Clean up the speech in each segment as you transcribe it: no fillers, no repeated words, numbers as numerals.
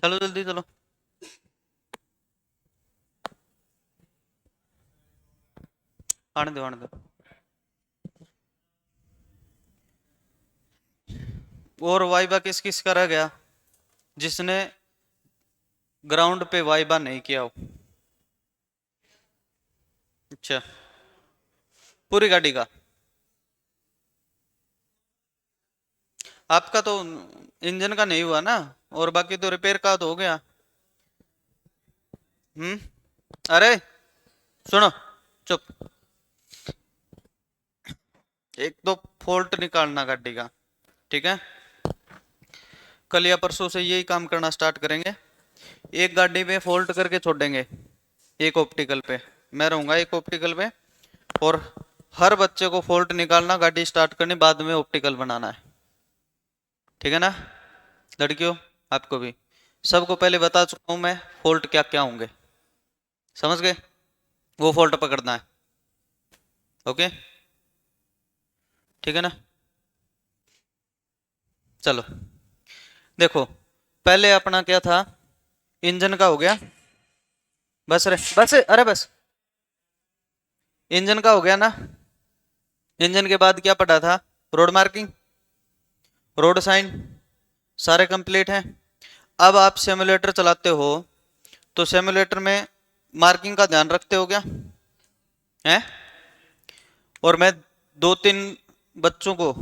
चलो जल्दी चलो। आने दो आने दो। और वाइबा किस किस का रह गया जिसने ग्राउंड पे वाइबा नहीं किया हो? अच्छा, पूरी गाड़ी का? आपका तो इंजन का नहीं हुआ ना, और बाकी तो रिपेयर का तो हो गया। हम्म। अरे सुनो, चुप। एक तो फॉल्ट निकालना गाड़ी का, ठीक है? कल या परसों से यही काम करना स्टार्ट करेंगे। एक गाड़ी पे फॉल्ट करके छोड़ेंगे, एक ऑप्टिकल पे। मैं रहूंगा एक ऑप्टिकल पे, और हर बच्चे को फॉल्ट निकालना, गाड़ी स्टार्ट करनी, बाद में ऑप्टिकल बनाना है। ठीक है ना लड़कियों? आपको भी सबको पहले बता चुका हूं मैं, फॉल्ट क्या क्या होंगे। समझ गए? वो फॉल्ट पकड़ना है। ओके, ठीक है ना? चलो देखो, पहले अपना क्या था? इंजन का हो गया। बस रे बस, अरे बस। इंजन का हो गया ना? इंजन के बाद क्या पढ़ा था? रोड मार्किंग, रोड साइन, सारे कंप्लीट हैं। अब आप सिमुलेटर चलाते हो तो सिमुलेटर में मार्किंग का ध्यान रखते हो क्या? हैं? और मैं दो तीन बच्चों को,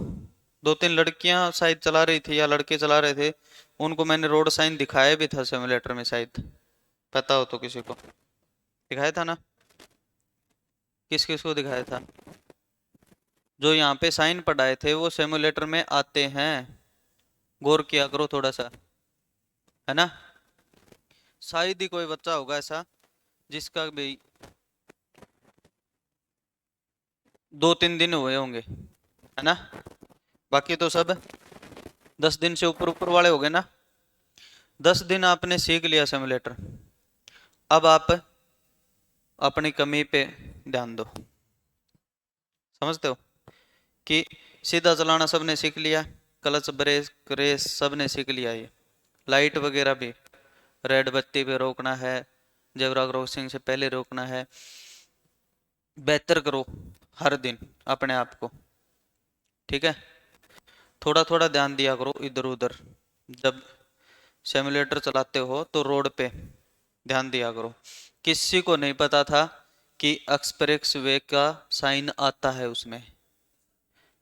दो तीन लड़कियां शायद चला रही थी या लड़के चला रहे थे, उनको मैंने रोड साइन दिखाया भी था सिमुलेटर में, शायद पता हो तो किसी को। दिखाया था ना? किस किस को दिखाया था? जो यहाँ पे साइन पढ़ाए थे वो सिमुलेटर में आते हैं। गौर किया करो थोड़ा सा, है ना? शायद ही कोई बच्चा होगा ऐसा जिसका भी 2-3 दिन हुए होंगे, है ना? बाकी तो सब 10 दिन से ऊपर ऊपर वाले हो गए ना। 10 दिन आपने सीख लिया सिमुलेटर। अब आप अपनी कमी पे ध्यान दो। समझते हो कि सीधा चलाना सबने सीख लिया, क्लच ब्रेक रेस सबने सीख लिया, ये लाइट वगैरह भी, रेड बत्ती पे रोकना है, जेब्रा क्रॉसिंग से पहले रोकना है। बेहतर करो हर दिन अपने आप को, ठीक है? थोड़ा थोड़ा ध्यान दिया करो इधर उधर। जब सिमुलेटर चलाते हो तो रोड पे ध्यान दिया करो। किसी को नहीं पता था कि एक्सप्रेस वे का साइन आता है उसमें।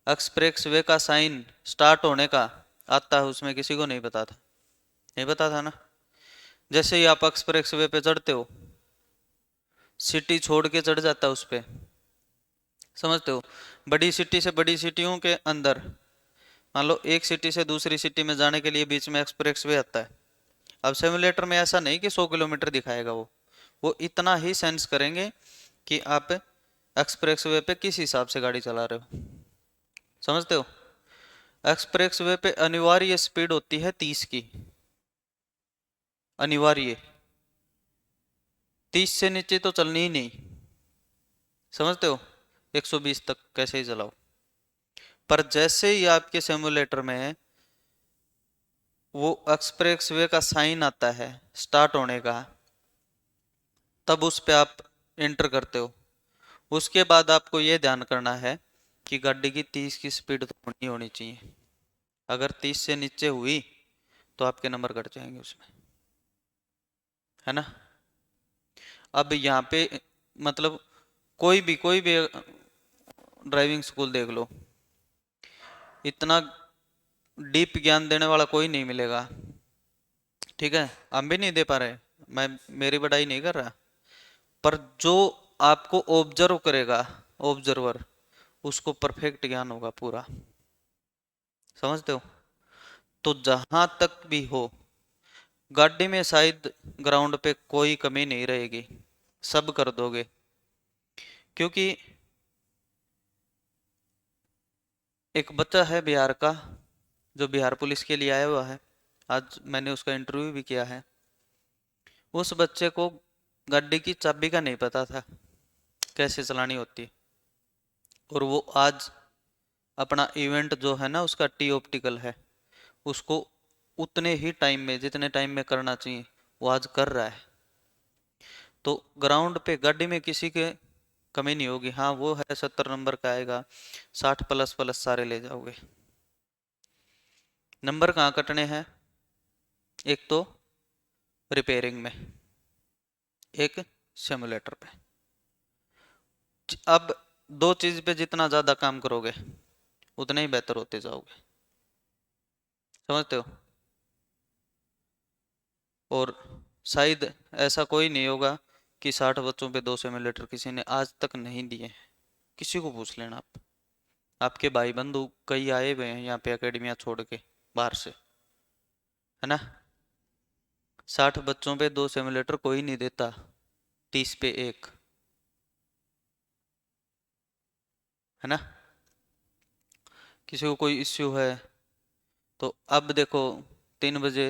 एक्सप्रेस वे का साइन स्टार्ट होने का आता है उसमें, किसी को नहीं पता था। नहीं पता था ना? जैसे ही आप एक्सप्रेस वे पे चढ़ते हो, सिटी छोड़ के चढ़ जाता है उस पे। समझते हो? बड़ी सिटी से बड़ी सिटियों के अंदर, मान लो एक सिटी से दूसरी सिटी में जाने के लिए बीच में एक्सप्रेस वे आता है। अब सिमुलेटर में ऐसा नहीं कि 100 किलोमीटर दिखाएगा, वो इतना ही सेंस करेंगे कि आप एक्सप्रेस वे पे किस हिसाब से गाड़ी चला रहे हो। समझते हो? एक्सप्रेस वे पे अनिवार्य स्पीड होती है 30 की, अनिवार्य। 30 से नीचे तो चलनी ही नहीं। समझते हो? 120 तक कैसे ही चलाओ। पर जैसे ही आपके सिमुलेटर में वो एक्सप्रेस वे का साइन आता है स्टार्ट होने का, तब उस पे आप एंटर करते हो। उसके बाद आपको ये ध्यान करना है कि गाड़ी की 30 की स्पीड तो होनी होनी चाहिए। अगर 30 से नीचे हुई तो आपके नंबर कट जाएंगे उसमें, है ना? अब यहाँ पे मतलब कोई भी ड्राइविंग स्कूल देख लो, इतना डीप ज्ञान देने वाला कोई नहीं मिलेगा। ठीक है, हम भी नहीं दे पा रहे, मैं मेरी बड़ाई नहीं कर रहा। पर जो आपको ऑब्जर्व करेगा, ऑब्जर्वर, उसको परफेक्ट ज्ञान होगा पूरा। समझते हो? तो जहां तक भी हो, गाड़ी में शायद ग्राउंड पे कोई कमी नहीं रहेगी, सब कर दोगे। क्योंकि एक बच्चा है बिहार का, जो बिहार पुलिस के लिए आया हुआ है, आज मैंने उसका इंटरव्यू भी किया है। उस बच्चे को गाड़ी की चाबी का नहीं पता था कैसे चलानी होती, और वो आज अपना इवेंट जो है ना, उसका टी ऑप्टिकल है, उसको उतने ही टाइम में, जितने टाइम में करना चाहिए वो आज कर रहा है। तो ग्राउंड पे गाड़ी में किसी के कमी नहीं होगी। हाँ वो है 70 नंबर का आएगा, 60 प्लस प्लस सारे ले जाओगे। नंबर कहाँ कटने हैं? एक तो रिपेयरिंग में, एक सिमुलेटर पे। अब दो चीज पे जितना ज्यादा काम करोगे उतना ही बेहतर होते जाओगे, समझते हो? और शायद ऐसा कोई नहीं होगा कि 60 बच्चों पे 2 सिमुलेटर किसी ने आज तक नहीं दिए। किसी को पूछ लेना आप, आपके भाई बंधु कई आए हुए हैं यहाँ पे एकेडमियाँ छोड़ के बाहर से, है ना। 60 बच्चों पे 2 सिमुलेटर कोई नहीं देता, 30 पे एक, है ना। किसी को कोई इश्यू है तो अब देखो 3 बजे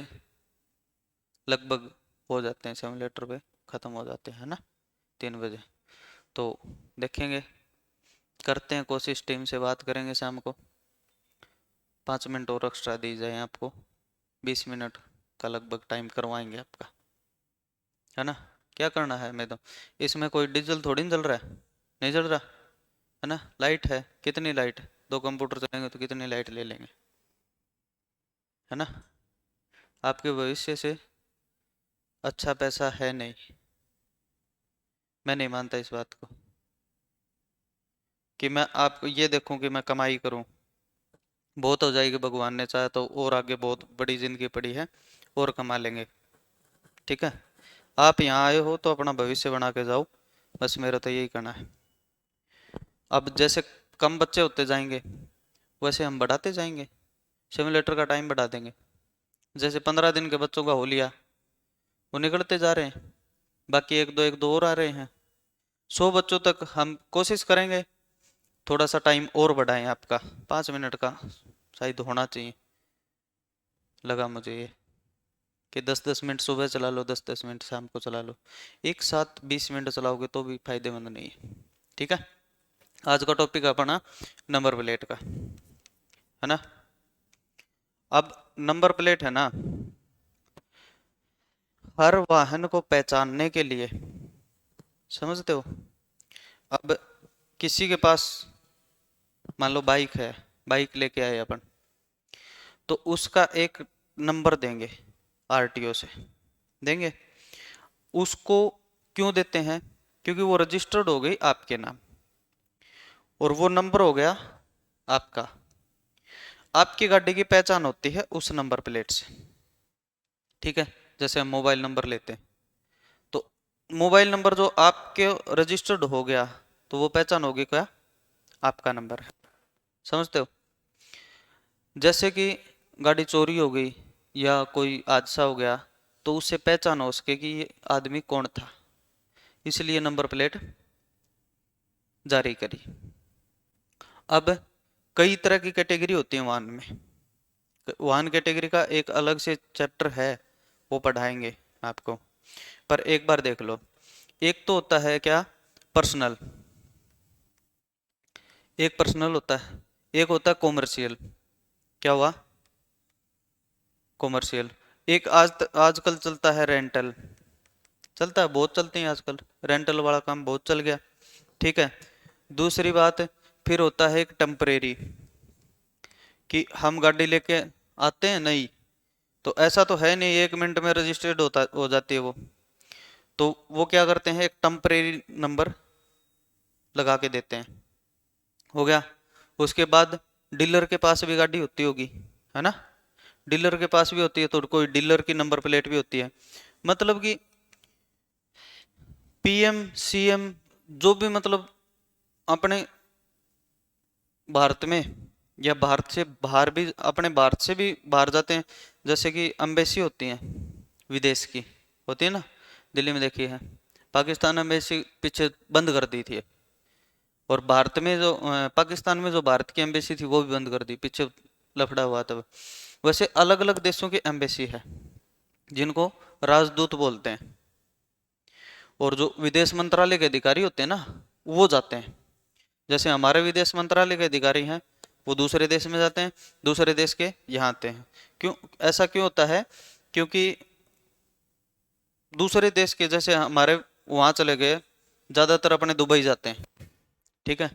लगभग हो जाते हैं सिमुलेटर पे, ख़त्म हो जाते हैं, है ना, 3 बजे। तो देखेंगे, करते हैं कोशिश, टीम से बात करेंगे शाम को, 5 मिनट और एक्स्ट्रा दी जाए आपको, 20 मिनट का लगभग टाइम करवाएंगे आपका, है ना। क्या करना है मैं तो, इसमें कोई डीजल थोड़ी नहीं जल रहा है, नहीं जल रहा, है ना। लाइट है, कितनी लाइट, 2 कंप्यूटर चलेंगे तो कितनी लाइट ले लेंगे, है ना। आपके भविष्य से अच्छा पैसा है नहीं, मैं नहीं मानता इस बात को, कि मैं आपको ये देखूं कि मैं कमाई करूं। बहुत हो जाएगी, भगवान ने चाहा तो और आगे बहुत बड़ी जिंदगी पड़ी है, और कमा लेंगे, ठीक है। आप यहाँ आए हो तो अपना भविष्य बना के जाओ, बस मेरा तो यही कहना है। अब जैसे कम बच्चे होते जाएंगे वैसे हम बढ़ाते जाएंगे, सिमुलेटर का टाइम बढ़ा देंगे। जैसे 15 दिन के बच्चों का हो लिया, वो निकलते जा रहे हैं, बाकी एक दो और आ रहे हैं। 100 बच्चों तक हम कोशिश करेंगे, थोड़ा सा टाइम और बढ़ाएं आपका, 5 मिनट का शायद होना चाहिए, लगा मुझे ये, कि 10-10 मिनट सुबह चला लो, 10-10 मिनट शाम को चला लो, एक साथ 20 मिनट चलाओगे तो भी फायदेमंद नहीं है, ठीक है। आज का टॉपिक अपना नंबर प्लेट का, है ना। अब नंबर प्लेट है ना, हर वाहन को पहचानने के लिए, समझते हो। अब किसी के पास मान लो बाइक है, बाइक लेके आए अपन, तो उसका एक नंबर देंगे, आरटीओ से देंगे उसको। क्यों देते हैं? क्योंकि वो रजिस्टर्ड हो गई आपके नाम, और वो नंबर हो गया आपका। आपकी गाड़ी की पहचान होती है उस नंबर प्लेट से, ठीक है। जैसे हम मोबाइल नंबर लेते हैं, तो मोबाइल नंबर जो आपके रजिस्टर्ड हो गया तो वो पहचान होगी क्या, आपका नंबर है, समझते हो। जैसे कि गाड़ी चोरी हो गई या कोई हादसा हो गया तो उससे पहचान हो सके कि ये आदमी कौन था, इसलिए नंबर प्लेट जारी करी। अब कई तरह की कैटेगरी होती है वाहन में, वाहन कैटेगरी का एक अलग से चैप्टर है, वो पढ़ाएंगे आपको। पर एक बार देख लो, एक तो होता है क्या, पर्सनल, एक पर्सनल होता है, एक होता है कॉमर्शियल। क्या हुआ, कॉमर्शियल। एक आजकल चलता है रेंटल, चलता है, बहुत चलते हैं आजकल, रेंटल वाला काम बहुत चल गया, ठीक है। दूसरी बात, फिर होता है एक टेम्परेरी, कि हम गाड़ी लेके आते हैं, नहीं तो ऐसा तो है नहीं 1 मिनट में रजिस्टर्ड होता हो जाती है वो, तो वो क्या करते हैं, एक टेम्परेरी नंबर लगा के देते हैं, हो गया। उसके बाद डीलर के पास भी गाड़ी होती होगी, है ना, डीलर के पास भी होती है, तो कोई डीलर की नंबर प्लेट भी होती है। मतलब कि पीएम सीएम जो भी, मतलब अपने भारत में या भारत से बाहर भी, अपने भारत से भी बाहर जाते हैं, जैसे कि एम्बेसी होती हैं विदेश की, होती है ना, दिल्ली में देखी है। पाकिस्तान एम्बेसी पीछे बंद कर दी थी, और भारत में जो पाकिस्तान में जो भारत की एम्बेसी थी वो भी बंद कर दी, पीछे लफड़ा हुआ तब। वैसे अलग अलग देशों की एम्बेसी है जिनको राजदूत बोलते हैं, और जो विदेश मंत्रालय के अधिकारी होते हैं ना वो जाते हैं। जैसे हमारे विदेश मंत्रालय के अधिकारी हैं वो दूसरे देश में जाते हैं, दूसरे देश के यहाँ आते हैं। क्यों ऐसा क्यों होता है? क्योंकि दूसरे देश के जैसे हमारे वहाँ चले गए, ज़्यादातर अपने दुबई जाते हैं, ठीक है,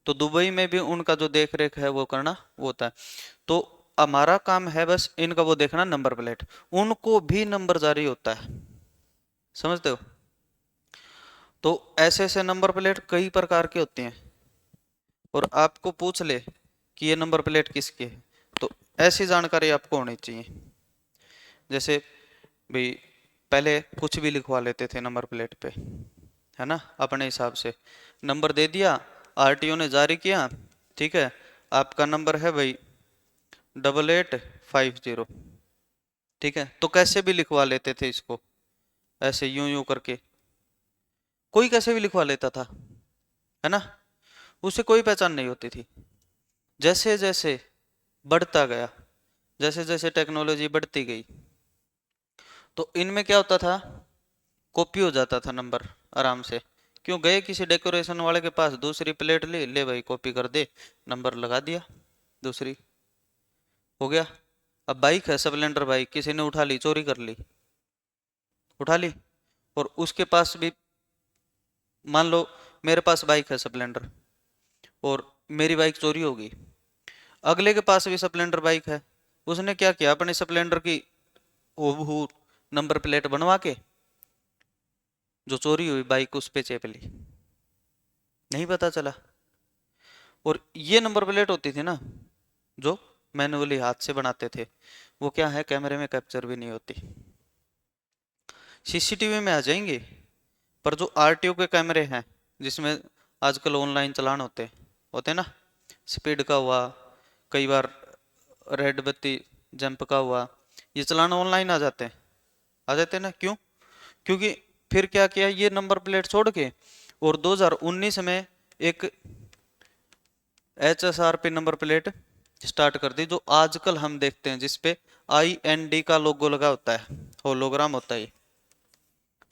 तो दुबई में भी उनका जो देख रेख है वो करना वो होता है। तो हमारा काम है बस इनका वो देखना नंबर प्लेट, उनको भी नंबर जारी होता है, समझते हो? तो ऐसे ऐसे नंबर प्लेट कई प्रकार के होते हैं, और आपको पूछ ले कि ये नंबर प्लेट किसकी है, तो ऐसी जानकारी आपको होनी चाहिए। जैसे भाई पहले कुछ भी लिखवा लेते थे नंबर प्लेट पे, है ना, अपने हिसाब से नंबर दे दिया, आरटीओ ने जारी किया, ठीक है, आपका नंबर है भाई 8850, ठीक है, तो कैसे भी लिखवा लेते थे इसको, ऐसे यूं यूं करके कोई कैसे भी लिखवा लेता था, है ना, उसे कोई पहचान नहीं होती थी। जैसे जैसे बढ़ता गया, जैसे जैसे टेक्नोलॉजी बढ़ती गई, तो इनमें क्या होता था, कॉपी हो जाता था नंबर आराम से। क्यों, गए किसी डेकोरेशन वाले के पास, दूसरी प्लेट ली, ले भाई कॉपी कर दे, नंबर लगा दिया, दूसरी हो गया। अब बाइक है, स्प्लेंडर बाइक, किसी ने उठा ली, चोरी कर ली, उठा ली, और उसके पास भी, मान लो मेरे पास बाइक है स्प्लेंडर, और मेरी बाइक चोरी हो गई, अगले के पास भी स्प्लेंडर बाइक है, उसने क्या किया, अपने स्प्लेंडर की वो नंबर प्लेट बनवा के जो चोरी हुई बाइक उस पे चेप ली, नहीं पता चला। और ये नंबर प्लेट होती थी ना जो मैनुअली हाथ से बनाते थे, वो क्या है, कैमरे में कैप्चर भी नहीं होती, सीसीटीवी में आ जाएंगे, पर जो आरटीओ के कैमरे हैं जिसमें आजकल ऑनलाइन चालान होते ना, स्पीड का हुआ, कई बार रेड बत्ती जंप का हुआ, ये चालान ऑनलाइन आ जाते हैं ना, क्यों? क्योंकि फिर क्या किया, ये नंबर प्लेट छोड़ के और 2019 में एक HSRP नंबर प्लेट स्टार्ट कर दी, जो आजकल हम देखते हैं, जिसपे IND का लोगो लगा होता है, होलोग्राम होता है,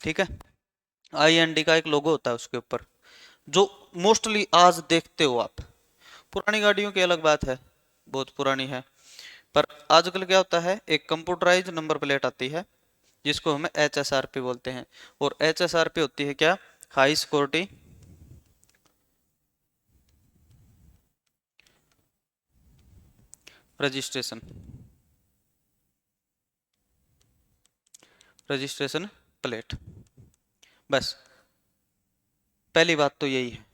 ठीक है, IND का एक लोगो होता है उसके ऊपर, जो मोस्टली आज देखते हो आप। पुरानी गाड़ियों की अलग बात है, बहुत पुरानी है, पर आजकल क्या होता है, एक कंप्यूटराइज नंबर प्लेट आती है जिसको हमें HSRP बोलते हैं, और HSRP होती है क्या, हाई सिक्योरिटी रजिस्ट्रेशन प्लेट। बस पहली बात तो यही है,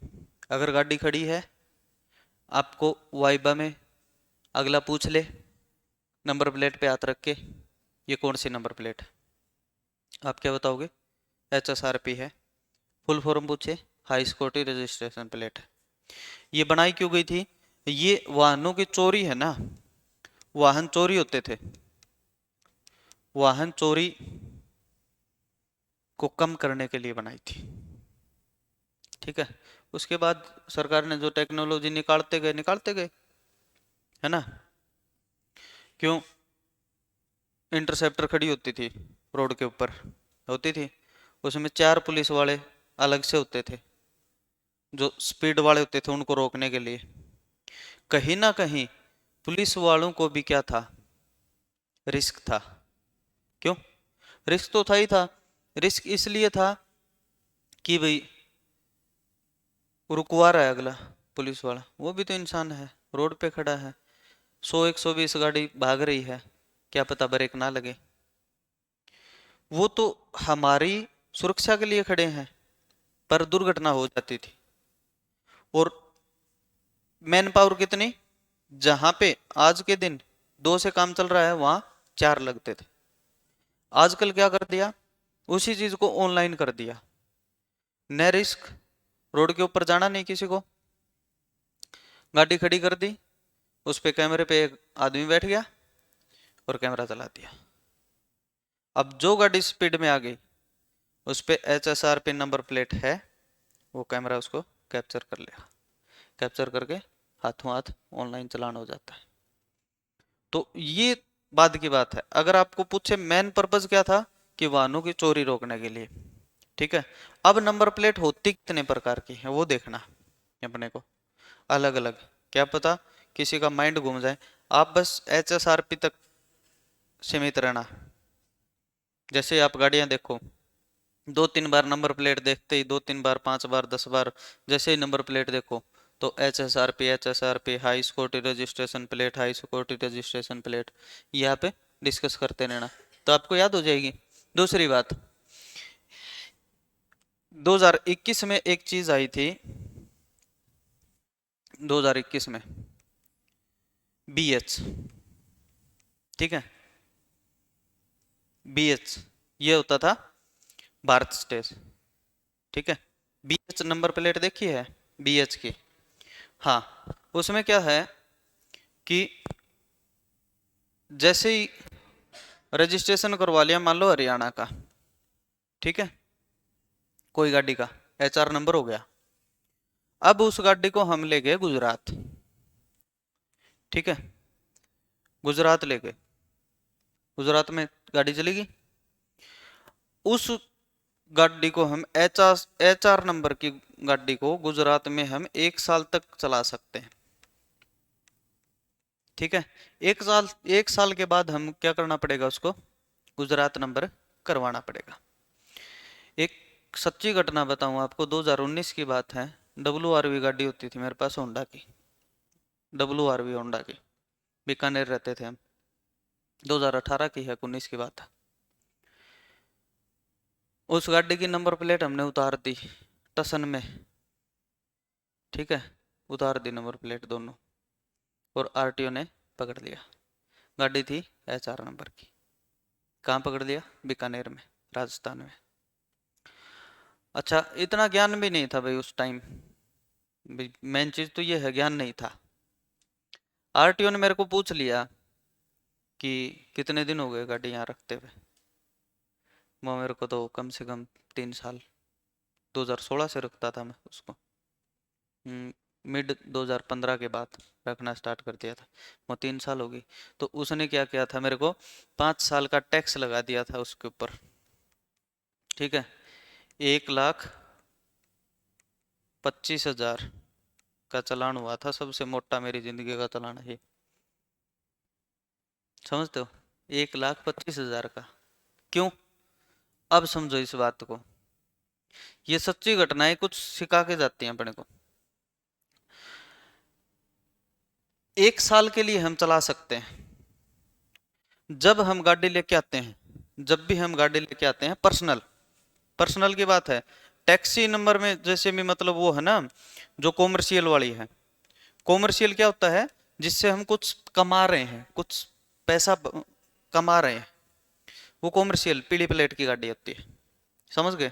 अगर गाड़ी खड़ी है, आपको वाइबा में अगला पूछ ले नंबर प्लेट पे हाथ रख के, ये कौन सी नंबर प्लेट है, आप क्या बताओगे, HSRP है। फुल फॉर्म पूछे, हाई सिक्योरिटी रजिस्ट्रेशन प्लेट है। ये बनाई क्यों गई थी, ये वाहनों की चोरी है ना, वाहन चोरी होते थे, वाहन चोरी को कम करने के लिए बनाई थी, ठीक है। उसके बाद सरकार ने जो टेक्नोलॉजी निकालते गए, है ना, क्यों, इंटरसेप्टर खड़ी होती थी रोड के ऊपर, होती थी, उसमें 4 पुलिस वाले अलग से होते थे, जो स्पीड वाले होते थे उनको रोकने के लिए। कहीं ना कहीं पुलिस वालों को भी क्या था, रिस्क था। क्यों, रिस्क तो था ही था, रिस्क इसलिए था कि भाई रुकवा रहा है अगला पुलिस वाला, वो भी तो इंसान है, रोड पे खड़ा है, 100 120 गाड़ी भाग रही है, क्या पता ब्रेक ना लगे, वो तो हमारी सुरक्षा के लिए खड़े हैं, पर दुर्घटना हो जाती थी। और मैन पावर कितनी, जहां पे आज के दिन 2 से काम चल रहा है वहां 4 लगते थे, आजकल क्या कर दिया, उसी चीज को ऑनलाइन कर दिया, न रिस्क, रोड के ऊपर जाना नहीं किसी को, गाड़ी खड़ी कर दी, उस पे कैमरे पे एक आदमी बैठ गया और कैमरा चला दिया। अब जो गाड़ी स्पीड में आ गई उस पे HSRP नंबर प्लेट है, वो कैमरा उसको कैप्चर कर लेगा, कैप्चर करके हाथों हाथ ऑनलाइन चलान हो जाता है। तो ये बाद की बात है, अगर आपको पूछे मेन पर्पज क्या था, कि वाहनों की चोरी रोकने के लिए, ठीक है। अब नंबर प्लेट होती कितने प्रकार की है वो देखना अपने को, अलग अलग, क्या पता किसी का माइंड घूम जाए, आप बस HSRP तक सीमित रहना। जैसे आप गाड़ियां देखो, 2-3 बार नंबर प्लेट देखते ही, 2-3 बार, 5 बार, 10 बार, जैसे ही नंबर प्लेट देखो तो HSRP high security registration plate, high security registration plate, यहाँ पे डिस्कस करते रहना तो आपको याद हो जाएगी। दूसरी बात, 2021 में एक चीज आई थी, 2021 में BH, ठीक है, BH ये होता था भारत स्टेज, ठीक है। BH नंबर प्लेट देखी है BH की? हाँ, उसमें क्या है कि जैसे ही रजिस्ट्रेशन करवा लिया, मान लो हरियाणा का, ठीक है, कोई गाड़ी का HR नंबर हो गया, अब उस गाड़ी को हम ले गए गुजरात, ठीक है, गुजरात ले गए, गुजरात में गाड़ी चलेगी, उस गाड़ी को हम HR नंबर की गाड़ी को गुजरात में हम 1 साल तक चला सकते हैं, ठीक है। 1 साल के बाद हम क्या करना पड़ेगा, उसको गुजरात नंबर करवाना पड़ेगा। एक सच्ची घटना बताऊं आपको, 2019 की बात है, WRV गाड़ी होती थी मेरे पास, होंडा की, WRV होंडा की, बीकानेर रहते थे हम, 2018 की है, 19 की बात है। उस गाड़ी की नंबर प्लेट हमने उतार दी टसन में, ठीक है, उतार दी नंबर प्लेट दोनों, और RTO ने पकड़ लिया। गाड़ी थी HR नंबर की। कहाँ पकड़ लिया? बीकानेर में, राजस्थान में। अच्छा, इतना ज्ञान भी नहीं था भाई उस टाइम, मेन चीज तो ये है, ज्ञान नहीं था। RTO ने मेरे को पूछ लिया कि कितने दिन हो गए गाड़ी यहाँ रखते हुए, वो मेरे को तो कम से कम 3 साल, 2016 से रखता था मैं उसको, मिड 2015 के बाद रखना स्टार्ट कर दिया था, वो 3 साल हो गई। तो उसने क्या किया था, मेरे को 5 साल का टैक्स लगा दिया था उसके ऊपर, ठीक है, 1,25,000 का चालान हुआ था, सबसे मोटा मेरी जिंदगी का चालान है, समझते हो, 1,25,000 का। क्यों? अब समझो इस बात को, ये सच्ची घटनाएं कुछ सिखा के जाती हैं अपने को। 1 साल के लिए हम चला सकते हैं, जब हम गाड़ी लेके आते हैं, जब भी हम गाड़ी लेके आते हैं, पर्सनल, पर्सनल की बात है। टैक्सी नंबर में जैसे भी मतलब वो है ना, जो कॉमर्शियल वाली है, कॉमर्शियल क्या होता है, जिससे हम कुछ कमा रहे हैं, कुछ पैसा कमा रहे हैं, वो कॉमर्शियल पीली प्लेट की गाड़ी होती है, समझ गए।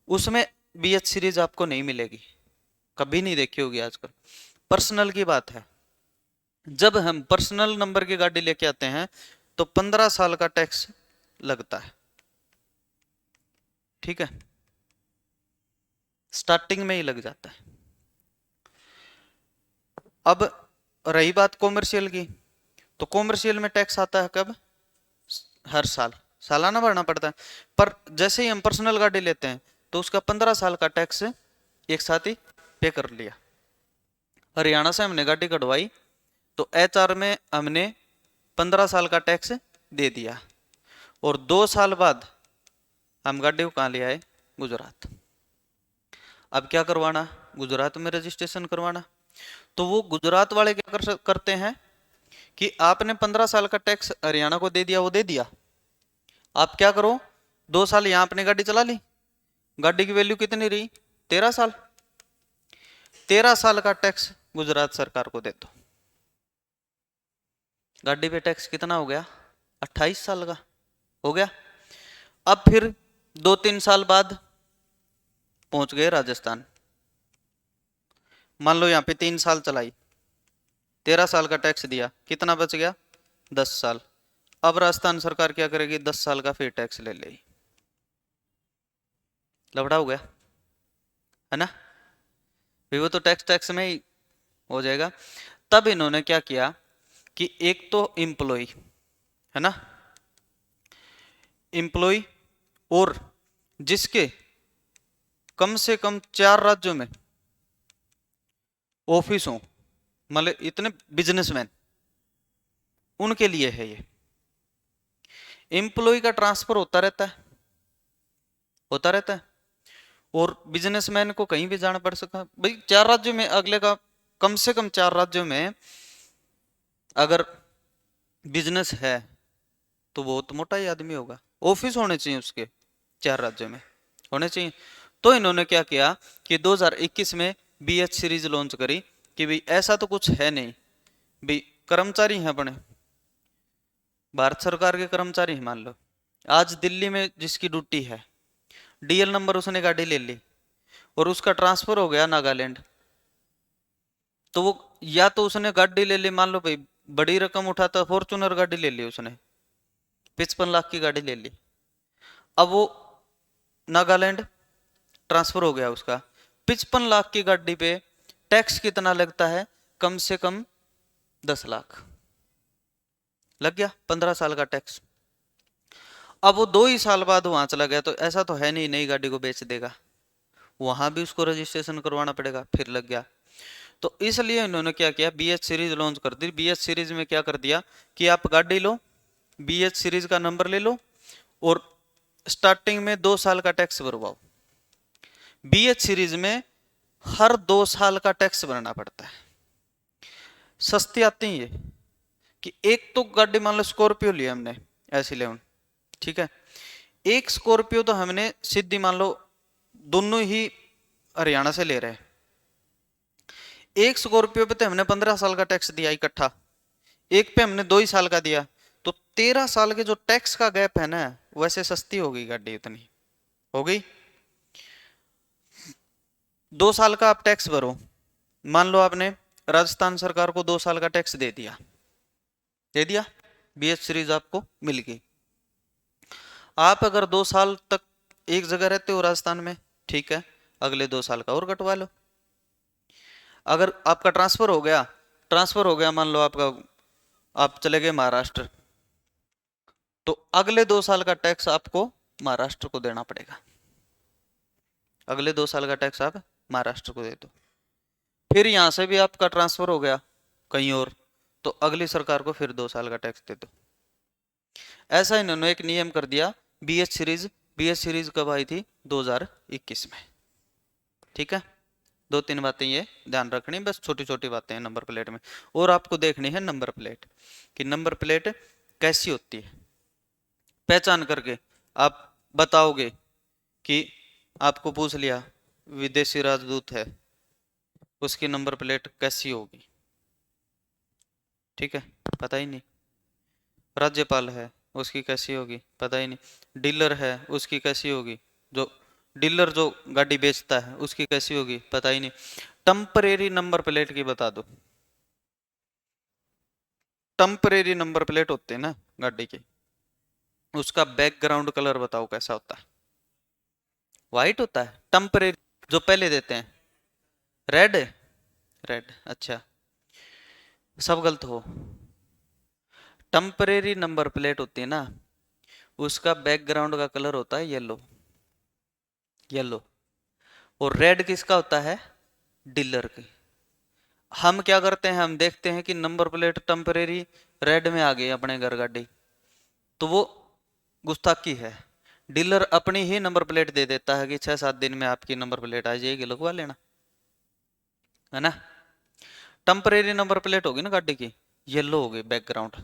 उसमें BH सीरीज आपको नहीं मिलेगी, कभी नहीं देखी होगी आजकल। पर्सनल की बात है, जब हम पर्सनल नंबर की गाड़ी लेके आते हैं तो 15 साल का टैक्स लगता है, ठीक है, स्टार्टिंग में ही लग जाता है। अब रही बात कॉमर्शियल की, तो कॉमर्शियल में टैक्स आता है कब? हर साल, सालाना भरना पड़ता है। पर जैसे ही हम पर्सनल गाड़ी लेते हैं तो उसका 15 साल का टैक्स एक साथ ही पे कर लिया। हरियाणा से हमने गाड़ी कढ़वाई तो HR में हमने 15 साल का टैक्स दे दिया, और 2 साल बाद हम गाड़ी को कहाँ ले आए? गुजरात। अब क्या करवाना? गुजरात में रजिस्ट्रेशन करवाना। तो वो गुजरात वाले क्या करते हैं कि आपने 15 साल का टैक्स हरियाणा को दे दिया, वो दे दिया, आप क्या करो, 2 साल यहाँ अपनी गाड़ी चला ली, गाड़ी की वैल्यू कितनी रही? 13 साल, 13 साल का टैक्स गुजरात सरकार को दे दो। गाड़ी पे टैक्स कितना हो गया? 28 साल का हो गया। अब फिर 2-3 साल बाद पहुंच गए राजस्थान, मान लो यहाँ पे 3 साल चलाई, 13 साल का टैक्स दिया, कितना बच गया? 10 साल। अब राजस्थान सरकार क्या करेगी? 10 साल का फिर टैक्स ले लेगी, लफड़ा हो गया है ना भाई, वो तो टैक्स में ही हो जाएगा। तब इन्होंने क्या किया कि एक तो एम्प्लॉय है ना, एम्प्लॉय, और जिसके कम से कम 4 राज्यों में ऑफिस हो, मतलब इतने बिजनेसमैन, उनके लिए है ये। एम्प्लॉय का ट्रांसफर होता रहता है। और बिजनेसमैन को कहीं भी जाना पड़ सकता भाई, 4 राज्यों में अगले का, कम से कम 4 राज्यों में अगर बिजनेस है तो बहुत मोटा ही आदमी होगा, ऑफिस होने चाहिए उसके, 4 राज्यों में होने चाहिए। तो इन्होंने क्या किया कि 2021 में BH सीरीज लॉन्च करी कि भाई ऐसा तो कुछ है नहीं, भाई कर्मचारी हैं अपने, भारत सरकार के कर्मचारी हैं, मान लो आज दिल्ली में जिसकी ड्यूटी है, DL नंबर उसने गाड़ी ले ली और उसका ट्रांसफर हो गया नागालैंड, तो वो या तो उसने गाड़ी ले ली, मान लो भाई बड़ी रकम उठाता, फॉर्चूनर गाड़ी ले ली उसने, 55 लाख की गाड़ी ले ली, अब वो नागालैंड ट्रांसफर हो गया उसका, 55 लाख की गाड़ी पे टैक्स कितना लगता है, कम से कम 10 लाख लग गया, 15 साल का टैक्स। अब वो 2 ही साल बाद वहां चला गया, तो ऐसा तो है नहीं नई गाड़ी को बेच देगा, वहां भी उसको रजिस्ट्रेशन करवाना पड़ेगा, फिर लग गया। तो इसलिए इन्होंने क्या किया, BH सीरीज लॉन्च कर दी। BH सीरीज में क्या कर दिया कि आप गाड़ी लो, BH सीरीज का नंबर ले लो और स्टार्टिंग में 2 साल का टैक्स भरवाओ। BH सीरीज में हर 2 साल का टैक्स भरना पड़ता है। सस्ती आती है ये कि एक तो गाड़ी मान लो स्कॉर्पियो लिया हमने S11, ठीक है, एक स्कॉर्पियो तो हमने सीधी मान लो दोनों ही हरियाणा से ले रहे हैं, एक स्कॉर्पियो पे तो हमने 15 साल का टैक्स दिया इकट्ठा, एक पे हमने 2 ही साल का दिया, तो 13 साल के जो टैक्स का गैप है ना, वैसे सस्ती हो गई गाड़ी, इतनी हो गई। 2 साल का आप टैक्स भरो, मान लो आपने राजस्थान सरकार को 2 साल का टैक्स दे दिया, BH सीरीज आपको मिल गई। आप अगर 2 साल तक एक जगह रहते हो राजस्थान में, ठीक है, अगले 2 साल का और कटवा लो। अगर आपका ट्रांसफर हो गया मान लो आपका, आप चले गए महाराष्ट्र, तो अगले 2 साल का टैक्स आपको महाराष्ट्र को देना पड़ेगा, अगले 2 साल का टैक्स आप महाराष्ट्र को दे दो। फिर यहां से भी आपका ट्रांसफर हो गया कहीं और, तो अगली सरकार को फिर 2 साल का टैक्स दे दो। ऐसा इन्होंने एक नियम कर दिया। BH सीरीज कब आई थी, 2021 में, ठीक है। 2-3 बातें ये ध्यान रखनी, बस छोटी छोटी बातें हैं नंबर प्लेट में। और आपको देखनी है नंबर प्लेट कि नंबर प्लेट कैसी होती है, पहचान करके आप बताओगे कि आपको पूछ लिया विदेशी राजदूत है, उसकी नंबर प्लेट कैसी होगी, ठीक है, पता ही नहीं। राज्यपाल है, उसकी कैसी होगी, पता ही नहीं। डीलर है, उसकी कैसी होगी, जो डीलर जो गाड़ी बेचता है उसकी कैसी होगी, पता ही नहीं। टेम्परेरी नंबर प्लेट की बता दो, टेम्परेरी नंबर प्लेट होते हैं ना गाड़ी के, उसका बैकग्राउंड कलर बताओ कैसा होता है, व्हाइट होता है। टेम्परेरी जो पहले देते हैं रेड, अच्छा, सब गलत हो। टेम्परेरी नंबर प्लेट होती है ना, उसका बैकग्राउंड का कलर होता है येलो, और रेड किसका होता है, डीलर की। हम क्या करते हैं, हम देखते हैं कि नंबर प्लेट टेम्परेरी रेड में आ गई अपने घर गाड़ी, तो वो गुस्ताखी है। डीलर अपनी ही नंबर प्लेट दे देता है कि 6-7 दिन में आपकी नंबर प्लेट आ जाएगी, लगवा लेना, है ना। टेम्परेरी नंबर प्लेट होगी ना गाड़ी की, येलो होगी बैकग्राउंड,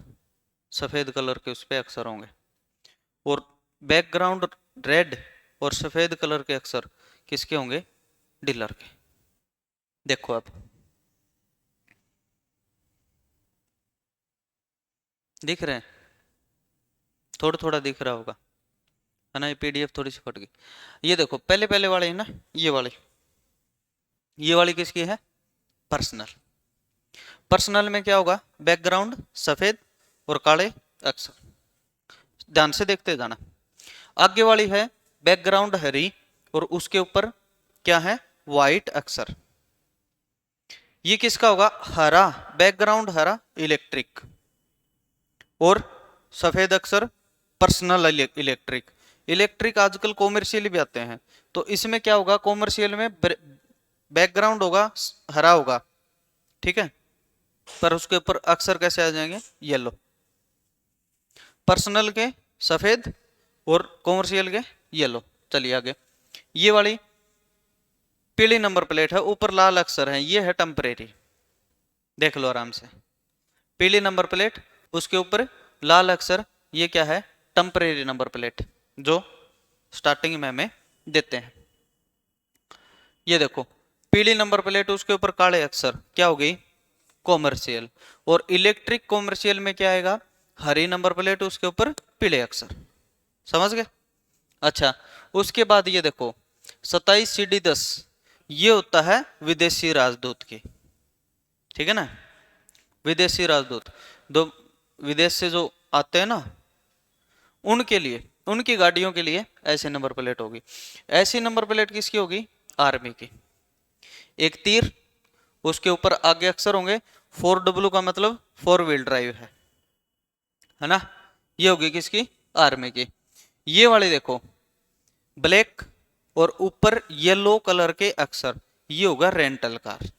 सफेद कलर के उस पे अक्षर होंगे, और बैकग्राउंड रेड और सफेद कलर के अक्षर किसके होंगे, डीलर के। देखो अब दिख रहे हैं, थोड़ा थोड़ा दिख रहा होगा, है ना। ये PDF थोड़ी सी फट गई। ये देखो पहले पहले वाले है ना, ये वाली किसकी है, पर्सनल में क्या होगा, बैकग्राउंड सफेद और काले अक्षर, ध्यान से देखते जाना। आगे वाली है बैकग्राउंड हरी और उसके ऊपर क्या है, व्हाइट अक्षर। ये किसका होगा, हरा, बैकग्राउंड हरा इलेक्ट्रिक, और सफेद अक्षर पर्सनल इलेक्ट्रिक। इलेक्ट्रिक आजकल कॉमर्शियल भी आते हैं, तो इसमें क्या होगा, कॉमर्शियल में बैकग्राउंड होगा हरा होगा, ठीक है, पर उसके ऊपर अक्षर कैसे आ जाएंगे, येलो। पर्सनल के सफेद और कॉमर्शियल के येलो। चलिए आगे, ये वाली पीली नंबर प्लेट है, ऊपर लाल अक्षर है, ये है टेम्परेरी। देख लो आराम से, पीली नंबर प्लेट, उसके ऊपर लाल अक्षर, ये क्या है, टेम्परेरी नंबर प्लेट, जो स्टार्टिंग में हमें देते हैं। ये देखो पीली नंबर प्लेट, उसके ऊपर काले अक्षर, क्या हो गई, कॉमर्शियल। और इलेक्ट्रिक कॉमर्शियल में क्या आएगा, हरी नंबर प्लेट, उसके ऊपर पीले अक्षर। समझ गए। अच्छा, उसके बाद ये देखो 27CD10, ये होता है विदेशी राजदूत की, ठीक है ना, विदेशी राजदूत, दो विदेश से जो आते हैं ना, उनके लिए, उनकी गाड़ियों के लिए ऐसी नंबर प्लेट होगी। ऐसी नंबर प्लेट किसकी होगी, आर्मी की। एक तीर, उसके ऊपर आगे अक्षर होंगे, 4W का मतलब 4 व्हील ड्राइव है ना, ये होगी किसकी, आर्मी की। ये वाली देखो ब्लैक और ऊपर येलो कलर के अक्षर, ये होगा रेंटल कार।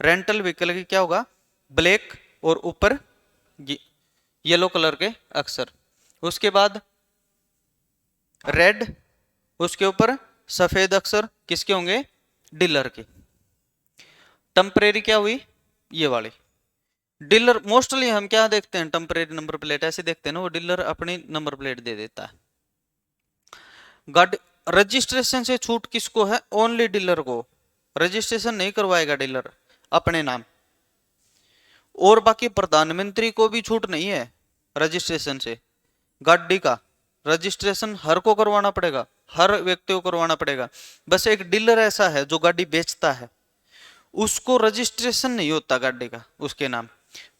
रेंटल व्हीकल की क्या होगा, ब्लैक और ऊपर येलो कलर के अक्षर। उसके बाद रेड, उसके ऊपर सफेद अक्षर, किसके होंगे, डीलर के। टेम्परेरी क्या हुई, ये वाली डीलर। मोस्टली हम क्या देखते हैं, टेम्परेरी नंबर प्लेट ऐसे देखते हैं ना, वो डीलर अपनी नंबर प्लेट दे देता है। गाड़ी रजिस्ट्रेशन से छूट किसको है, ओनली डीलर को। रजिस्ट्रेशन नहीं करवाएगा डीलर अपने नाम। और बाकी प्रधानमंत्री को भी छूट नहीं है रजिस्ट्रेशन से। गाड़ी का रजिस्ट्रेशन हर को करवाना पड़ेगा, हर व्यक्ति को करवाना पड़ेगा। बस एक डीलर ऐसा है जो गाड़ी बेचता है, उसको रजिस्ट्रेशन नहीं होता गाड़ी का उसके नाम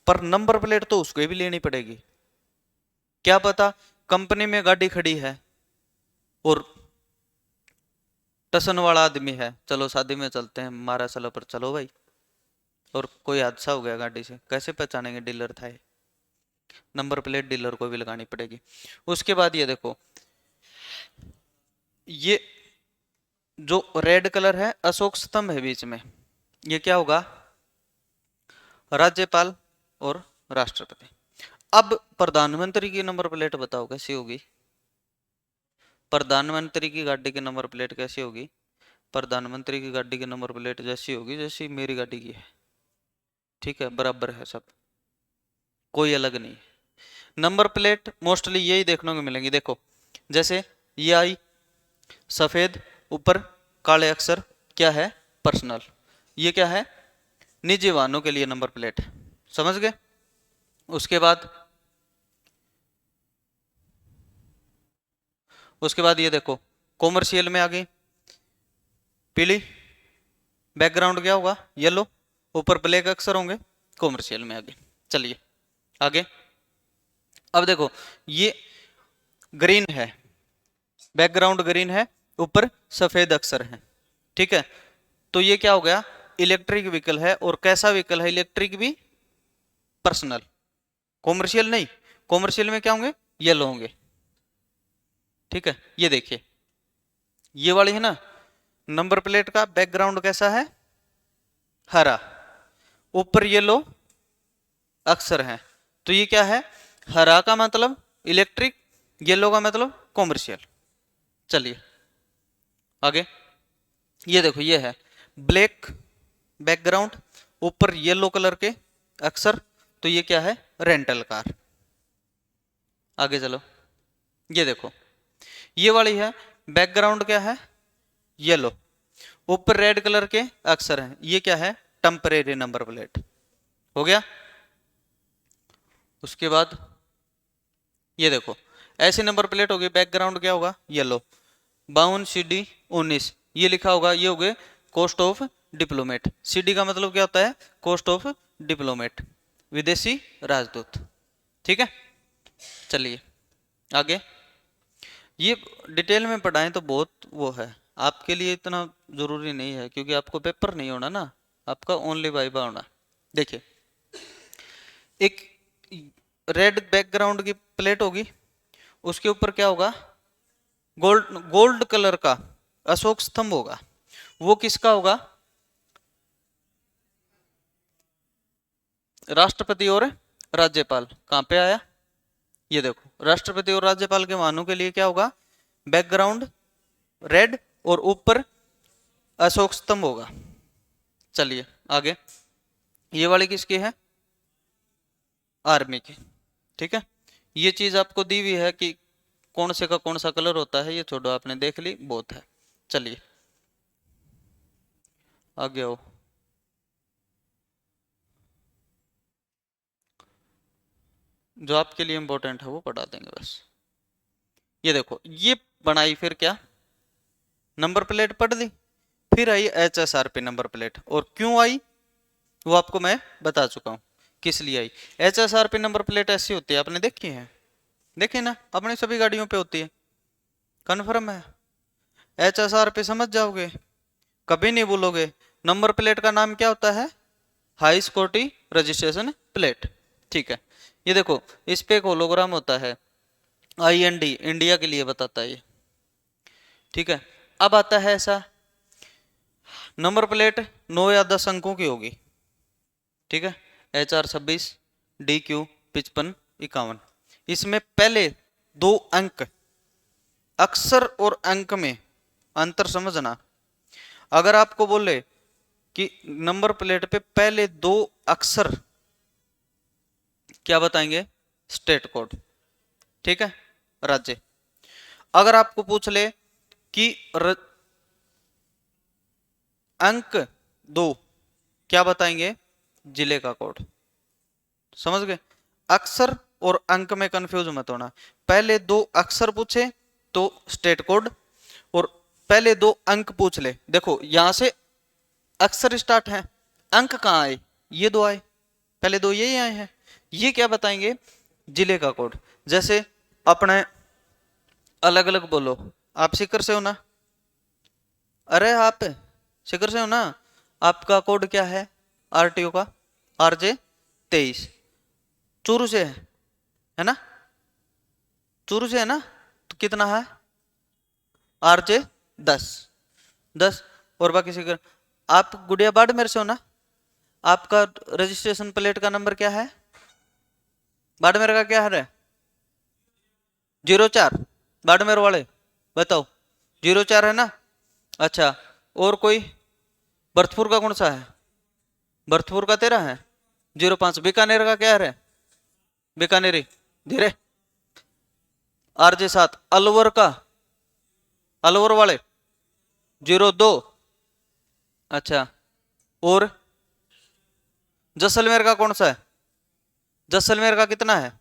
पर, नंबर प्लेट तो उसको भी लेनी पड़ेगी। क्या पता कंपनी में गाड़ी खड़ी है और टसन वाला आदमी है, चलो शादी में चलते हैं, मारा चलो पर चलो भाई, और कोई हादसा हो गया गाड़ी से, कैसे पहचानेंगे डीलर था ये। नंबर प्लेट डीलर को भी लगानी पड़ेगी। उसके बाद ये देखो, ये जो रेड कलर है, अशोक स्तंभ है बीच में, ये क्या होगा, राज्यपाल और राष्ट्रपति। अब प्रधानमंत्री की नंबर प्लेट बताओ कैसी होगी, प्रधानमंत्री की गाड़ी की नंबर प्लेट कैसी होगी, प्रधानमंत्री की गाड़ी की नंबर प्लेट जैसी होगी जैसी मेरी गाड़ी की है, ठीक है, बराबर है सब, कोई अलग नहीं। नंबर प्लेट मोस्टली यही देखने को मिलेंगी। देखो जैसे ये आई सफेद, ऊपर काले अक्षर, क्या है, पर्सनल। ये क्या है, निजी वाहनों के लिए नंबर प्लेट है। समझ गए। उसके बाद ये देखो कॉमर्शियल में आ गई पीली, बैकग्राउंड क्या होगा, येलो, ऊपर ब्लैक अक्षर होंगे, कॉमर्शियल में आ गई। चलिए आगे। अब देखो ये ग्रीन है, बैकग्राउंड ग्रीन है, ऊपर सफेद अक्षर है, ठीक है। तो ये क्या हो गया, इलेक्ट्रिक व्हीकल है। और कैसा व्हीकल है, इलेक्ट्रिक भी, पर्सनल, कॉमर्शियल नहीं। कॉमर्शियल में क्या होंगे, येलो होंगे, ठीक है। ये देखिए ये वाली है ना, नंबर प्लेट का बैकग्राउंड कैसा है, हरा, ऊपर येलो अक्षर है। तो ये क्या है, हरा का मतलब इलेक्ट्रिक, येलो का मतलब कॉमर्शियल। चलिए आगे। ये देखो ये है ब्लैक बैकग्राउंड, ऊपर येलो कलर के अक्षर, तो ये क्या है, रेंटल कार। आगे चलो, ये देखो ये वाली है, बैकग्राउंड क्या है, येलो, ऊपर रेड कलर के अक्षर हैं, ये क्या है, टेम्परेरी नंबर प्लेट। हो गया। उसके बाद ये देखो ऐसी नंबर प्लेट होगी, बैकग्राउंड क्या होगा, येलो, 52CD19, ये लिखा होगा, ये हो गए कोस्ट ऑफ डिप्लोमेट। CD का मतलब क्या होता है, कोस्ट ऑफ डिप्लोमेट, विदेशी राजदूत, ठीक है। चलिए आगे। ये डिटेल में पढ़ाएं तो बहुत वो है, आपके लिए इतना जरूरी नहीं है क्योंकि आपको पेपर नहीं होना ना, आपका ओनली वाइवा होना। देखिए एक रेड बैकग्राउंड की प्लेट होगी, उसके ऊपर क्या होगा, गोल्ड कलर का अशोक स्तंभ होगा। वो किसका होगा, राष्ट्रपति और राज्यपाल कहाँ पे आया, ये देखो राष्ट्रपति और राज्यपाल के वाहनों के लिए क्या होगा, बैकग्राउंड रेड और ऊपर अशोक स्तंभ होगा। चलिए आगे, ये वाली किसकी है, आर्मी की। ठीक है, ये चीज आपको दी हुई है कि कौन से का कौन सा कलर होता है, ये छोड़ो आपने देख ली, बहुत है। चलिए आगे आओ, जो आपके लिए इंपॉर्टेंट है वो पढ़ा देंगे बस। ये देखो ये बनाई, फिर क्या, नंबर प्लेट पढ़ दी, फिर आई HSRP नंबर प्लेट, और क्यों आई वो आपको मैं बता चुका हूं किस लिए आई। HSRP नंबर प्लेट ऐसी होती है, आपने देखी है, देखी ना, अपनी सभी गाड़ियों पे होती है, कन्फर्म है। HSRP समझ जाओगे, कभी नहीं भूलोगे। नंबर प्लेट का नाम क्या होता है, हाई सिक्योरिटी रजिस्ट्रेशन प्लेट। ठीक है, ये देखो इस पे एक होलोग्राम होता है, IND इंडिया के लिए बताता है ये। ठीक है, अब आता है ऐसा, नंबर प्लेट 9 या 10 अंकों की होगी। ठीक है, HR 26 DQ 55 51, इसमें पहले 2 अंक, अक्षर और अंक में अंतर समझना। अगर आपको बोले कि नंबर प्लेट पे पहले 2 अक्षर क्या बताएंगे, स्टेट कोड। ठीक है, राज्य। अगर आपको पूछ ले कि अंक 2 क्या बताएंगे, जिले का कोड। समझ गए, अक्षर और अंक में कंफ्यूज मत होना, पहले 2 अक्षर पूछे तो स्टेट कोड, और पहले 2 अंक पूछ ले। देखो यहां से अक्षर स्टार्ट है, अंक कहां आए, ये 2 आए, पहले 2 यही आए हैं, ये क्या बताएंगे, जिले का कोड। जैसे अपने अलग अलग बोलो, आप सीकर से हो ना, अरे आप सीकर से हो ना, आपका कोड क्या है RTO का, RJ 23। चूरू से है ना, चूरू से है ना, तो कितना है, RJ 10। और बाकी सीकर। आप गुड़िया बाड़मेर से हो ना, आपका रजिस्ट्रेशन प्लेट का नंबर क्या है, बाड़मेर का क्या है, 04। बाड़मेर वाले बताओ, 04 है ना। अच्छा, और कोई, भरतपुर का कौन सा है, भरतपुर का 13 है, 05। बीकानेर का क्या है, बीकानेरी धीरे, RJ 7। अलवर का, अलवर वाले 02। अच्छा, और जैसलमेर का कौन सा है, जैसलमेर का कितना है,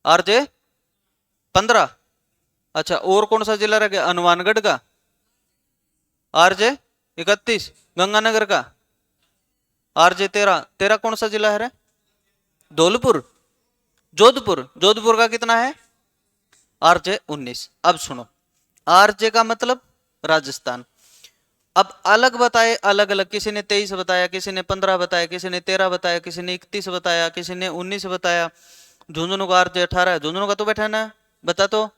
RJ 15। अच्छा, और कौन सा जिला रह गया, हनुमानगढ़ का RJ 31। गंगानगर का RJ 13। 13 कौन सा जिला है रे, धौलपुर, जोधपुर, जोधपुर का कितना है, RJ 19। अब सुनो, RJ का मतलब राजस्थान। अब अलग बताए, अलग अलग, किसी ने 23 बताया, किसी ने 15 बताया, किसी ने 13 बताया, किसी ने 31 बताया, किसी ने 19 बताया। झुंझुनू का RJ 18 है, झुंझुनू का तो बैठा ना, बता तो,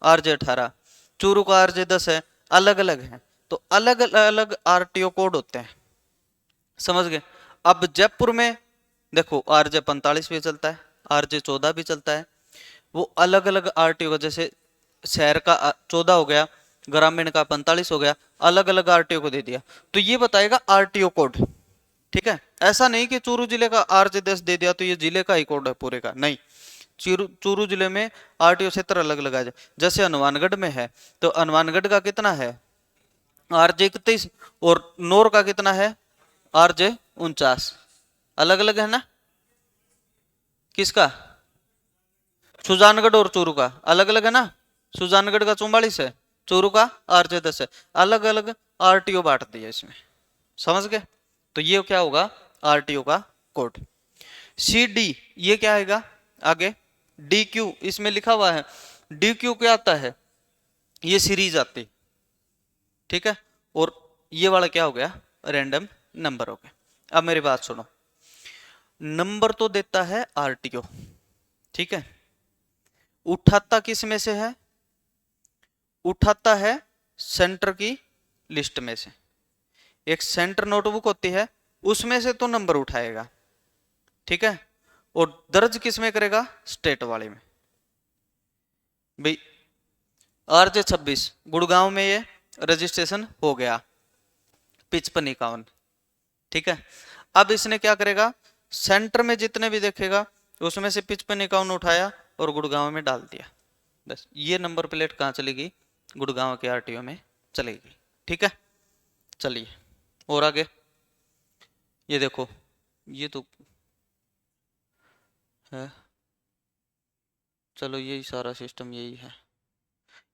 RJ 18। चूरू का RJ 10 है, अलग अलग है, तो अलग अलग RTO कोड होते हैं, समझ गए। अब जयपुर में देखो RJ 45 भी चलता है, RJ 14 भी चलता है, वो अलग अलग RTO का, जैसे शहर का 14 हो गया, ग्रामीण का 45 हो गया, अलग अलग RTO को दे दिया, तो ये बताएगा RTO कोड। ठीक है, ऐसा नहीं कि चूरू जिले का RJ 10 दे दिया तो ये जिले का ही कोड है पूरे का, नहीं। चूरू जिले में RTO क्षेत्र अलग लगा जाए। जैसे हनुमानगढ़ में है तो हनुमानगढ़ का कितना है, RJ 31, और नौर का कितना है, RJ 49। अलग अलग है ना, किसका, सुजानगढ़ और चूरू का अलग अलग है ना, सुजानगढ़ का 44 है, चूरू का RJ 10 है, अलग अलग RTO बांट दिया इसमें, समझ गए। तो ये क्या होगा, RTO का कोड। CD ये क्या आएगा आगे, DQ इसमें लिखा हुआ है, DQ क्या आता है, ये सीरीज आती, ठीक है। और ये वाला क्या हो गया, रैंडम नंबर हो गया। अब मेरी बात सुनो, नंबर तो देता है RTO, ठीक है, उठाता किस में से है, उठाता है सेंटर की लिस्ट में से। एक सेंटर नोटबुक होती है, उसमें से तो नंबर उठाएगा, ठीक है। और दर्ज किस में करेगा? स्टेट वाले में। भाई RJ26 गुड़गांव में ये रजिस्ट्रेशन हो गया 5551, ठीक है। अब इसने क्या करेगा, सेंटर में जितने भी देखेगा उसमें से 5551 उठाया और गुड़गांव में डाल दिया। बस ये नंबर प्लेट कहाँ चलेगी? गुड़गांव के RTO में चलेगी, ठीक है। चलिए और आगे ये देखो, ये तो है, चलो यही सारा सिस्टम यही है।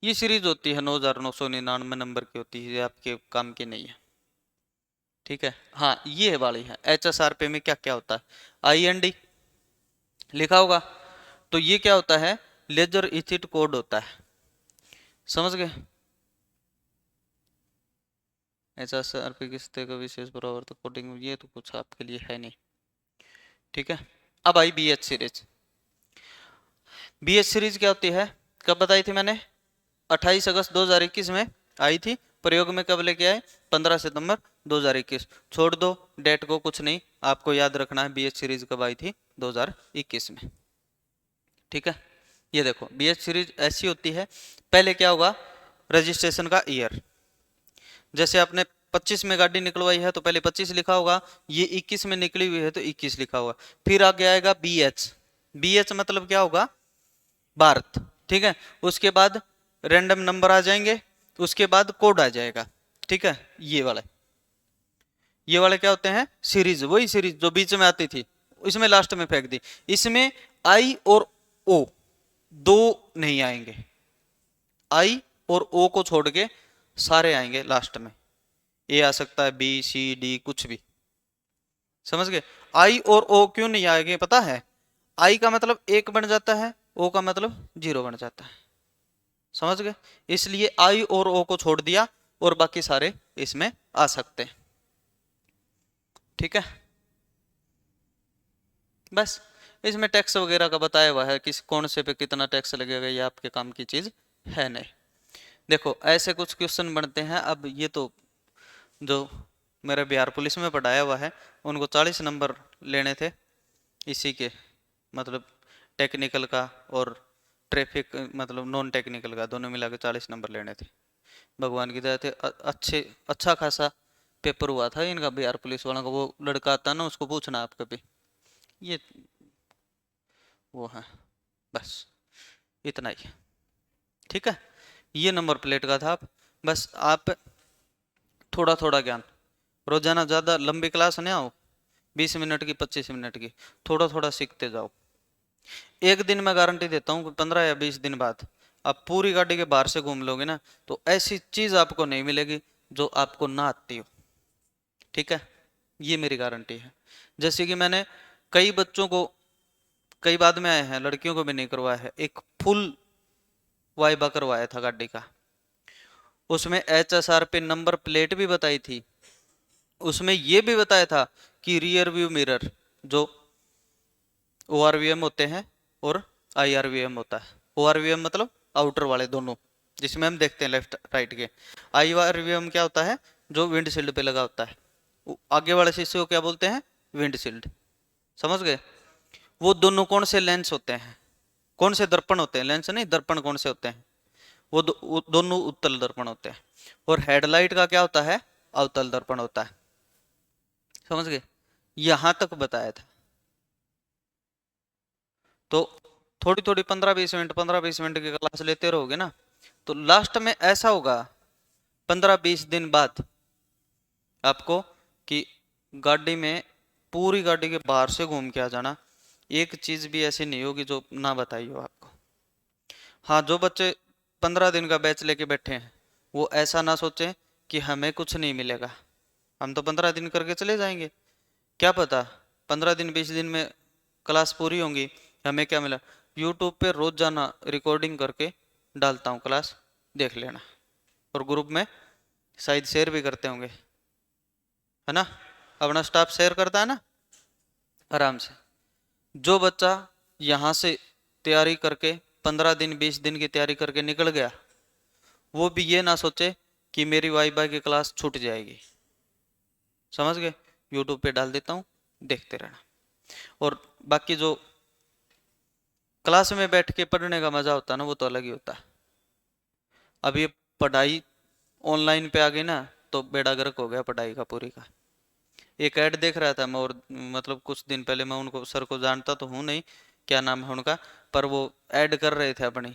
ये सीरीज होती है 9999 नंबर की होती है, आपके काम की नहीं है, ठीक है। हाँ ये वाली है HSRP में क्या क्या होता है, IND लिखा होगा, तो ये क्या होता है? लेजर इचिट कोड होता है, समझ गए। HSRP किस तरह का विशेष परावर्तक कोडिंग, ये तो कुछ आपके लिए है नहीं, ठीक है। अब आई BH सीरीज। BH सीरीज क्या होती है, कब बताई थी मैंने? 28 अगस्त 2021 में आई थी। प्रयोग में कब लेके आए? 15 सितंबर 2021। छोड़ दो डेट को, कुछ नहीं, आपको याद रखना है BH सीरीज कब आई थी? 2021 में, ठीक है। ये देखो BH सीरीज ऐसी होती है, पहले क्या होगा, रजिस्ट्रेशन का ईयर, जैसे आपने 25 में गाड़ी निकलवाई है तो पहले 25 लिखा होगा, ये 21 में निकली हुई है तो 21 लिखा होगा। फिर आगे आएगा BH मतलब क्या होगा? भारत, ठीक है। उसके बाद रैंडम नंबर आ जाएंगे, उसके बाद कोड आ जाएगा, ठीक है। ये वाले क्या होते हैं? सीरीज, वही सीरीज जो बीच में आती थी, इसमें लास्ट में फेंक दी। इसमें I और O दो नहीं आएंगे, I और O को छोड़ के सारे आएंगे लास्ट में। A आ सकता है, B C D कुछ भी, समझ गए। I और O क्यों नहीं आएंगे पता है? I का मतलब 1 बन जाता है, O का मतलब 0 बन जाता है, समझ गए। इसलिए I और O को छोड़ दिया और बाकी सारे इसमें आ सकते हैं, ठीक है। बस इसमें टैक्स वगैरह का बताया हुआ है, किस कौन से पे कितना टैक्स लगेगा, ये आपके काम की चीज है नहीं। देखो ऐसे कुछ क्वेश्चन बनते हैं। अब ये तो जो मेरे बिहार पुलिस में पढ़ाया हुआ है, उनको 40 नंबर लेने थे इसी के, मतलब टेक्निकल का और ट्रैफिक मतलब नॉन टेक्निकल का, दोनों मिला के 40 नंबर लेने थे। भगवान की दया थे, अच्छा खासा पेपर हुआ था इनका बिहार पुलिस वालों का। वो लड़का आता ना, उसको पूछना आप कभी, ये वो है, बस इतना ही, ठीक है। ये नंबर प्लेट का था। बस आप थोड़ा थोड़ा ज्ञान, रोजाना ज़्यादा लंबी क्लास नहीं आओ, 20 मिनट की 25 मिनट की, थोड़ा थोड़ा सीखते जाओ। एक दिन मैं गारंटी देता हूँ कि 15 या 20 दिन बाद आप पूरी गाड़ी के बाहर से घूम लोगे ना, तो ऐसी चीज आपको नहीं मिलेगी जो आपको ना आती हो, ठीक है। ये मेरी गारंटी है। जैसे कि मैंने कई बच्चों को, कई बाद में आए हैं, लड़कियों को भी नहीं करवाया है, एक फुल वाइबा करवाया था गाड़ी का। उसमें HSRP नंबर प्लेट भी बताई थी, उसमें ये भी बताया था कि रियर व्यू मिरर जो ORVM होते हैं और IRVM होता है। ORVM मतलब आउटर वाले दोनों, जिसमें हम देखते हैं लेफ्ट राइट के। IRVM क्या होता है? जो विंडशील्ड पे लगा होता है। आगे वाले शीशे को क्या बोलते हैं? विंडशील्ड, समझ गए। वो दोनों कौन से लेंस होते हैं, कौन से दर्पण होते हैं? लेंस नहीं, दर्पण कौन से होते हैं? वो दोनों उत्तल दर्पण होते हैं। और हेडलाइट का क्या होता है? अवतल दर्पण होता है, समझ गए। यहां तक बताया था। तो थोड़ी थोड़ी 15-20 मिनट की क्लास लेते रहोगे ना, तो लास्ट में ऐसा होगा 15-20 दिन बाद आपको कि गाड़ी में, पूरी गाड़ी के बाहर से घूम के आ जाना, एक चीज भी ऐसी नहीं होगी जो ना बताई हो आपको। हाँ जो बच्चे 15 दिन का बैच लेके बैठे हैं, वो ऐसा ना सोचें कि हमें कुछ नहीं मिलेगा, हम तो 15 दिन करके चले जाएंगे, क्या पता 15-20 दिन में क्लास पूरी होंगी, हमें क्या मिला। यूट्यूब पे रोजाना रिकॉर्डिंग करके डालता हूँ क्लास, देख लेना। और ग्रुप में शायद शेयर भी करते होंगे, है ना, अपना स्टाफ शेयर करता है ना आराम से। जो बच्चा यहाँ से तैयारी करके 15-20 दिन की तैयारी करके निकल गया, वो भी ये ना सोचे कि मेरी वाई बाई की क्लास छूट जाएगी, समझ गए। यूट्यूब पे डाल देता हूँ, देखते रहना। और बाकी जो क्लास में बैठ के पढ़ने का मजा होता है ना, वो तो अलग ही होता है। अब ये पढ़ाई ऑनलाइन पे आ गई ना, तो बेड़ा गर्क हो गया पढ़ाई का पूरी का। एक ऐड देख रहा था मैं, और मतलब कुछ दिन पहले, मैं उनको सर को जानता तो हूँ नहीं, क्या नाम है उनका, पर वो ऐड कर रहे थे अपनी,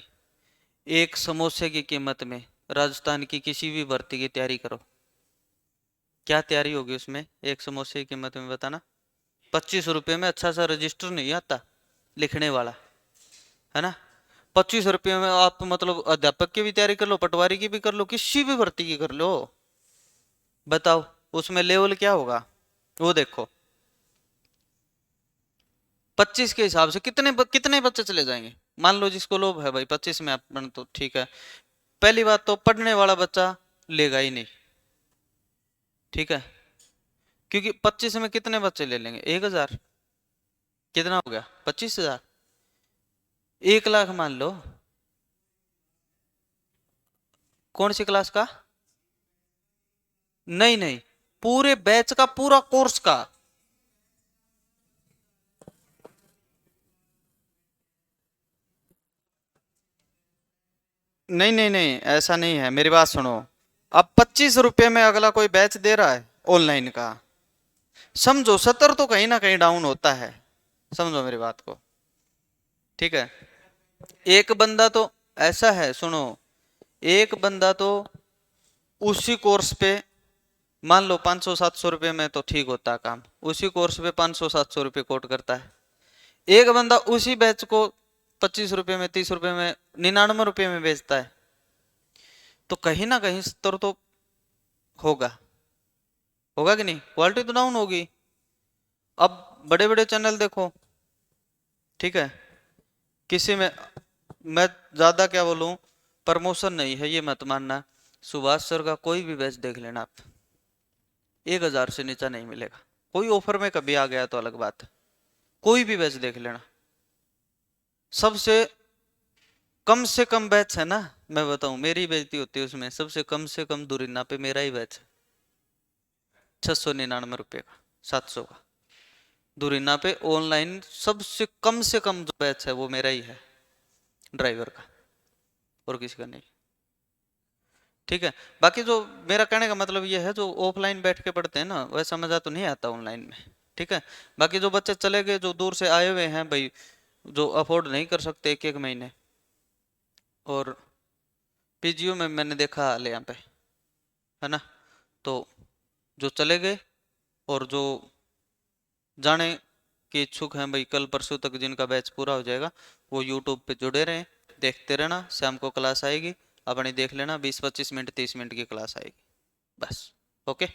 एक समोसे की कीमत में राजस्थान की किसी भी भर्ती की तैयारी करो, क्या तैयारी होगी उसमें एक समोसे की कीमत में, बताना। 25 रुपये में अच्छा सा रजिस्टर नहीं आता लिखने वाला, है ना। 25 रुपये में आप मतलब अध्यापक की भी तैयारी कर लो, पटवारी की भी कर लो, किसी भी भर्ती की कर लो, बताओ उसमें लेवल क्या होगा, वो देखो। 25 के हिसाब से कितने बच्चे चले जाएंगे, मान लो जिसको लोभ है भाई 25 में अपन, तो ठीक है। पहली बात तो पढ़ने वाला बच्चा लेगा ही नहीं, ठीक है, क्योंकि 25 में कितने बच्चे ले लेंगे, 1000, कितना हो गया 25,000, 1 लाख मान लो। कौन सी क्लास का? नहीं नहीं, पूरे बैच का, पूरा कोर्स का। नहीं नहीं नहीं, ऐसा नहीं है, मेरी बात सुनो। अब 25 रुपये में अगला कोई बैच दे रहा है ऑनलाइन का, समझो 70 तो कहीं ना कहीं डाउन होता है, समझो मेरी बात को, ठीक है। एक बंदा तो ऐसा है, सुनो, एक बंदा तो उसी कोर्स पे, मान लो 500-700 रुपये में तो ठीक होता है काम, उसी कोर्स पे 500-700 रुपये कोट करता है। एक बंदा उसी बैच को 25 रुपये में, 30 रुपये में, 99 रुपये में बेचता है, तो कहीं ना कहीं स्तर तो होगा, होगा कि नहीं, क्वालिटी तो डाउन होगी। अब बड़े बड़े चैनल देखो, ठीक है, किसी में, मैं ज्यादा क्या बोलूं, प्रमोशन नहीं है ये मत मानना, सुभाष सर का कोई भी बैच देख लेना आप, 1000 से नीचा नहीं मिलेगा, कोई ऑफर में कभी आ गया तो अलग बात है, कोई भी बैच देख लेना। सबसे कम से कम बैच है ना, मैं बताऊं, मेरी बेइज्जती होती है उसमें, सबसे कम से कम दूरी ना पे मेरा ही बैच है, 699 रुपये का, 700 का दूरीना पे ऑनलाइन, सबसे कम से कम जो बैच है वो मेरा ही है, ड्राइवर का, और किसी का नहीं, ठीक है। बाकी जो, मेरा कहने का मतलब ये है, जो ऑफलाइन बैठ के पढ़ते हैं ना, वैसा मजा तो नहीं आता ऑनलाइन में, ठीक है। बाकी जो बच्चे चले गए, जो दूर से आए हुए हैं भाई, जो अफोर्ड नहीं कर सकते एक एक महीने, और पीजीयू में मैंने देखा हाल यहाँ पे, है ना, तो जो चले गए, और जो जाने के इच्छुक हैं भाई, कल परसों तक जिनका बैच पूरा हो जाएगा, वो यूट्यूब पे जुड़े रहें, देखते रहना, शाम को क्लास आएगी, अपनी देख लेना, 20-25 मिनट 30 मिनट की क्लास आएगी, बस। ओके।